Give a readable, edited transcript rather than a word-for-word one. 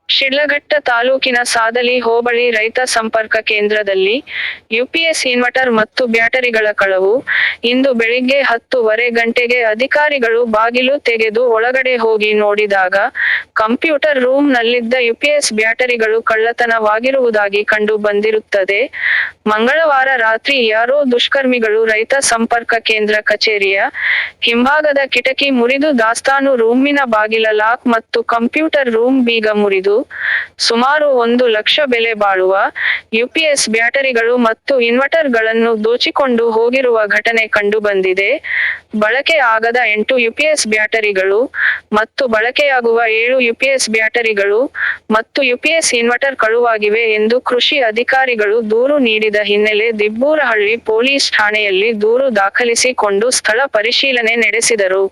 ಶಿಡ್ಲಘಟ್ಟ ತಾಲೂಕಿನ ಸಾದಲಿ ಹೋಬಳಿ ರೈತ ಸಂಪರ್ಕ ಕೇಂದ್ರದಲ್ಲಿ ಯುಪಿಎಸ್ ಇನ್ವರ್ಟರ್ ಮತ್ತು ಬ್ಯಾಟರಿಗಳ ಕಳವು. ಇಂದು ಬೆಳಿಗ್ಗೆ 10:30 ಗಂಟೆಗೆ ಅಧಿಕಾರಿಗಳು ಬಾಗಿಲು ತೆಗೆದು ಒಳಗಡೆ ಹೋಗಿ ನೋಡಿದಾಗ ಕಂಪ್ಯೂಟರ್ ರೂಮ್ ನಲ್ಲಿದ್ದ ಯುಪಿಎಸ್ ಬ್ಯಾಟರಿಗಳು ಕಳ್ಳತನವಾಗಿರುವುದಾಗಿ ಕಂಡು ಬಂದಿರುತ್ತದೆ. ಮಂಗಳವಾರ ರಾತ್ರಿ ಯಾರೋ ದುಷ್ಕರ್ಮಿಗಳು ರೈತ ಸಂಪರ್ಕ ಕೇಂದ್ರ ಕಚೇರಿಯ ಹಿಂಭಾಗದ ಕಿಟಕಿ ಮುರಿದು ದಾಸ್ತಾನು ರೂಮಿನ ಬಾಗಿಲ ಲಾಕ್ ಮತ್ತು ಕಂಪ್ಯೂಟರ್ ರೂಮ್ ಬೀಗ ಮುರಿದು ಸುಮಾರು 1 ಲಕ್ಷ ಬೆಲೆ ಬಾಳುವ ಯುಪಿಎಸ್ ಬ್ಯಾಟರಿಗಳು ಮತ್ತು ಇನ್ವರ್ಟರ್ ಗಳನ್ನು ದೋಚಿಕೊಂಡು ಹೋಗಿರುವ ಘಟನೆ ಕಂಡುಬಂದಿದೆ. ಬಳಕೆ ಆಗದ 8 ಯುಪಿಎಸ್ ಬ್ಯಾಟರಿಗಳು ಮತ್ತು ಬಳಕೆಯಾಗುವ 7 ಯುಪಿಎಸ್ ಬ್ಯಾಟರಿಗಳು ಮತ್ತು ಯುಪಿಎಸ್ ಇನ್ವರ್ಟರ್ ಕಳುವಾಗಿವೆ ಎಂದು ಕೃಷಿ ಅಧಿಕಾರಿಗಳು ದೂರು ನೀಡಿದ ಹಿನ್ನೆಲೆ ದಿಬ್ಬೂರಹಳ್ಳಿ ಪೊಲೀಸ್ ಠಾಣೆಯಲ್ಲಿ ದೂರು ದಾಖಲಿಸಿಕೊಂಡು ಸ್ಥಳ ಪರಿಶೀಲನೆ ನಡೆಸಿದರು.